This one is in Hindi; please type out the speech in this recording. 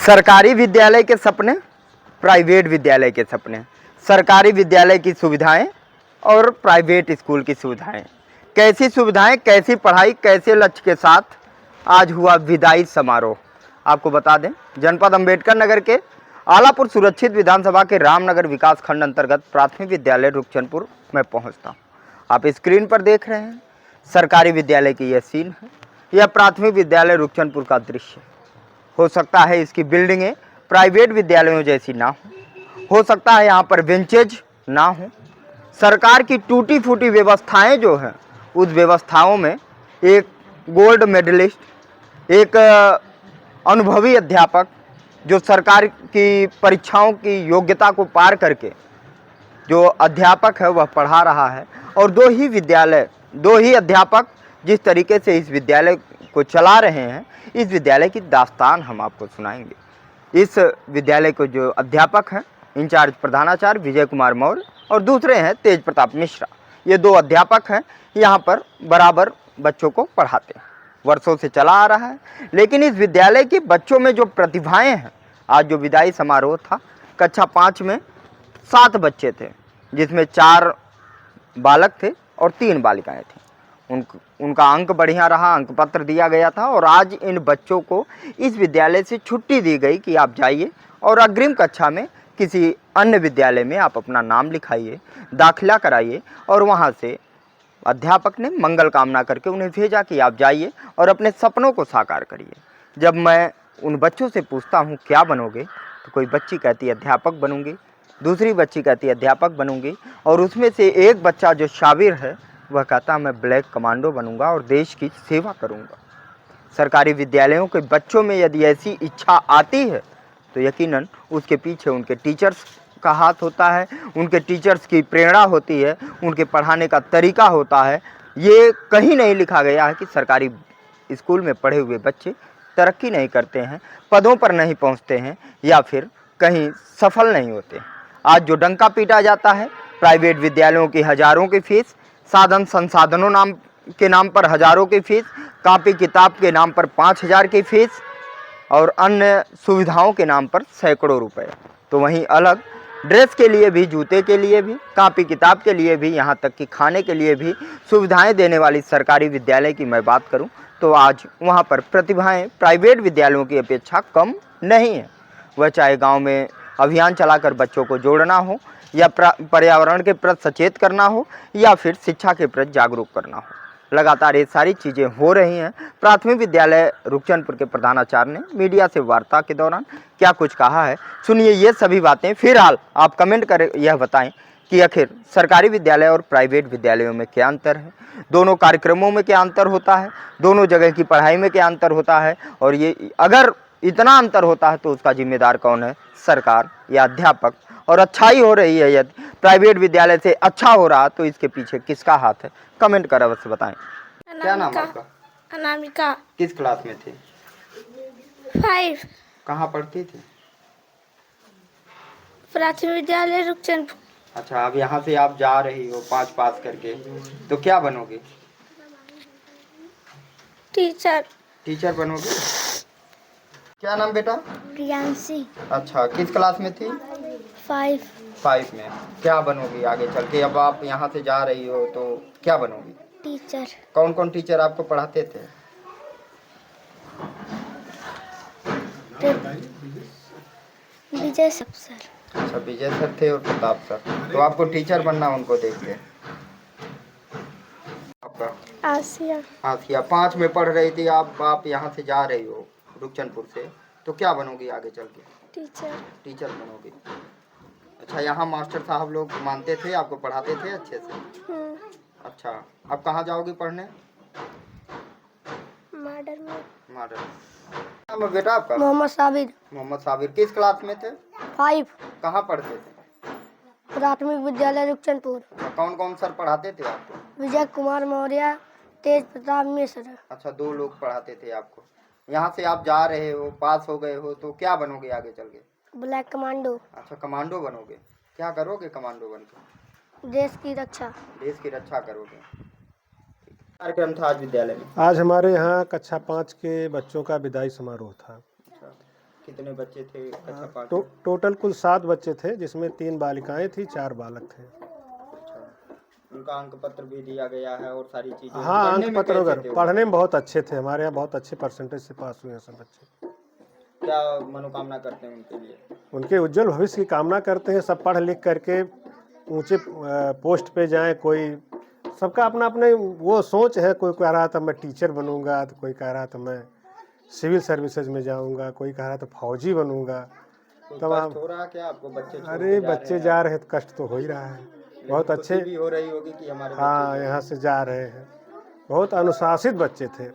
सरकारी विद्यालय के सपने, प्राइवेट विद्यालय के सपने, सरकारी विद्यालय की सुविधाएं और प्राइवेट स्कूल की सुविधाएं, कैसी सुविधाएं, कैसी पढ़ाई, कैसे लक्ष्य के साथ आज हुआ विदाई समारोह। आपको बता दें, जनपद अंबेडकर नगर के आलापुर सुरक्षित विधानसभा के रामनगर विकास खंड अंतर्गत प्राथमिक विद्यालय रुखचंदपुर में पहुंचता हूं। आप स्क्रीन पर देख रहे हैं सरकारी विद्यालय की यह सीन है। यह प्राथमिक विद्यालय रुखचंदपुर का दृश्य। हो सकता है इसकी बिल्डिंगें प्राइवेट विद्यालयों जैसी ना हो सकता है यहाँ पर बेंचेज ना हो। सरकार की टूटी फूटी व्यवस्थाएं जो हैं, उस व्यवस्थाओं में एक गोल्ड मेडलिस्ट, एक अनुभवी अध्यापक जो सरकार की परीक्षाओं की योग्यता को पार करके जो अध्यापक है वह पढ़ा रहा है, और दो ही अध्यापक जिस तरीके से इस विद्यालय को चला रहे हैं, इस विद्यालय की दास्तान हम आपको सुनाएंगे। इस विद्यालय को जो अध्यापक हैं, इंचार्ज प्रधानाचार्य विजय कुमार मौर्य और दूसरे हैं तेज प्रताप मिश्रा। ये दो अध्यापक हैं, यहाँ पर बराबर बच्चों को पढ़ाते हैं, वर्षों से चला आ रहा है। लेकिन इस विद्यालय के बच्चों में जो प्रतिभाएं हैं, आज जो विदाई समारोह था, कक्षा 5 में 7 बच्चे थे, जिसमें 4 बालक थे और 3 बालिकाएं थीं। उनका अंक बढ़िया रहा, अंक पत्र दिया गया था, और आज इन बच्चों को इस विद्यालय से छुट्टी दी गई कि आप जाइए और अग्रिम कक्षा में किसी अन्य विद्यालय में आप अपना नाम लिखाइए, दाखिला कराइए। और वहाँ से अध्यापक ने मंगल कामना करके उन्हें भेजा कि आप जाइए और अपने सपनों को साकार करिए। जब मैं उन बच्चों से पूछता हूँ क्या बनोगे, तो कोई बच्ची कहती है अध्यापक बनूंगी, दूसरी बच्ची कहती है अध्यापक बनूंगी, और उसमें से एक बच्चा जो शाबिर है वह कहता मैं ब्लैक कमांडो बनूंगा और देश की सेवा करूंगा। सरकारी विद्यालयों के बच्चों में यदि ऐसी इच्छा आती है तो यकीनन उसके पीछे उनके टीचर्स का हाथ होता है, उनके टीचर्स की प्रेरणा होती है, उनके पढ़ाने का तरीका होता है। ये कहीं नहीं लिखा गया है कि सरकारी स्कूल में पढ़े हुए बच्चे तरक्की नहीं करते हैं, पदों पर नहीं पहुंचते हैं, या फिर कहीं सफल नहीं होते। आज जो डंका पीटा जाता है, प्राइवेट विद्यालयों की हज़ारों की फीस, साधन संसाधनों के नाम पर हज़ारों की फीस, कापी किताब के नाम पर 5,000 की फीस, और अन्य सुविधाओं के नाम पर सैकड़ों रुपए। तो वहीं अलग ड्रेस के लिए भी, जूते के लिए भी, कापी किताब के लिए भी, यहाँ तक कि खाने के लिए भी सुविधाएं देने वाली सरकारी विद्यालय की मैं बात करूं तो आज वहाँ पर प्रतिभाएं प्राइवेट विद्यालयों की अपेक्षा कम नहीं है। वह चाहे गाँव में अभियान चलाकर बच्चों को जोड़ना हो, या पर्यावरण के प्रति सचेत करना हो, या फिर शिक्षा के प्रति जागरूक करना हो। लगातार ये सारी चीज़ें हो रही हैं। प्राथमिक विद्यालय रुखचंदपुर के प्रधानाचार्य ने मीडिया से वार्ता के दौरान क्या कुछ कहा है, सुनिए ये सभी बातें। फिलहाल आप कमेंट कर यह बताएं कि आखिर सरकारी विद्यालय और प्राइवेट विद्यालयों में क्या अंतर है, दोनों कार्यक्रमों में क्या अंतर होता है, दोनों जगह की पढ़ाई में क्या अंतर होता है, और ये अगर इतना अंतर होता है तो उसका जिम्मेदार कौन है, सरकार या अध्यापक। और अच्छाई हो रही है, यदि प्राइवेट विद्यालय से अच्छा हो रहा तो इसके पीछे किसका हाथ है, कमेंट कर अवश्य बताएं। क्या नाम आपका? अनामिका। किस क्लास में थी? 5। कहाँ पढ़ती थी? प्राथमिक विद्यालय रुखचंदपुर। अच्छा, अब यहाँ से आप जा रही हो 5 पास करके, तो क्या बनोगे? टीचर। टीचर बनोगे? क्या नाम बेटा? प्रियांशी। अच्छा, किस क्लास में थी? 5 में। क्या बनोगी आगे चल के? अब आप यहाँ से जा रही हो तो क्या बनोगी? टीचर। कौन कौन टीचर आपको पढ़ाते थे? विजय सर। अच्छा, विजय सर थे और प्रताप सर। तो आपको टीचर बनना उनको देख के। आपका? आसिया 5 में पढ़ रही थी आप यहाँ से जा रही हो रुखचंदपुर से, तो क्या बनोगी आगे चल के? टीचर बनोगी। अच्छा, यहाँ मास्टर साहब लोग मानते थे, आपको पढ़ाते थे अच्छे से? अच्छा, अब कहाँ जाओगी पढ़ने? मॉडर्न। नाम है बेटा आपका? मोहम्मद साबिर। किस क्लास में थे? 5। कहाँ पढ़ते थे? प्राथमिक विद्यालय रुखचंदपुर। कौन कौन सर पढ़ाते थे आपको? विजय कुमार मौर्य, तेज प्रताप मिश्र। अच्छा, 2 लोग पढ़ाते थे आपको। यहाँ से आप जा रहे हो, पास हो गए हो, तो क्या बनोगे आगे चल के? Black commando. अच्छा, कमांडो बनोगे। क्या करोगे कमांडो बनकर? देश की रक्षा करोगे। कार्यक्रम था आज विद्यालय में? आज हमारे यहाँ कक्षा 5 के बच्चों का विदाई समारोह था। कितने बच्चे थे कक्षा पाँच टोटल कुल 7 बच्चे थे, जिसमें 3 बालिकाएं थी, 4 बालक थे। अच्छा, उनका अंक पत्र भी दिया गया है और सारी चीजें हाँ, पढ़ने अंक में पत्र कैसे वगैरह थे वो? पढ़ने में बहुत अच्छे थे, हमारे यहाँ बहुत अच्छे परसेंटेज से पास हुए हैं सब बच्चे। क्या मनोकामना करते हैं उनके लिए? उनके उज्जवल भविष्य की कामना करते हैं, सब पढ़ लिख करके ऊंचे पोस्ट पे जाएं। कोई सबका अपना अपने वो सोच है, कोई कह रहा था मैं टीचर बनूंगा, तो कोई कह रहा था मैं सिविल सर्विसेज में जाऊंगा, कोई कह रहा था फौजी बनूंगा। कोई तमाम कष्ट हो रहा है क्या आपको? बच्चे छोड़ अरे के जा बच्चे रहे जा हैं, रहे तो कष्ट तो हो ही रहा है, लेकिन बहुत खुशी अच्छे। भी हो रही होगी कि हमारे हाँ, बच्चे यहाँ से जा रहे हैं, बहुत अनुशासित बच्चे थे।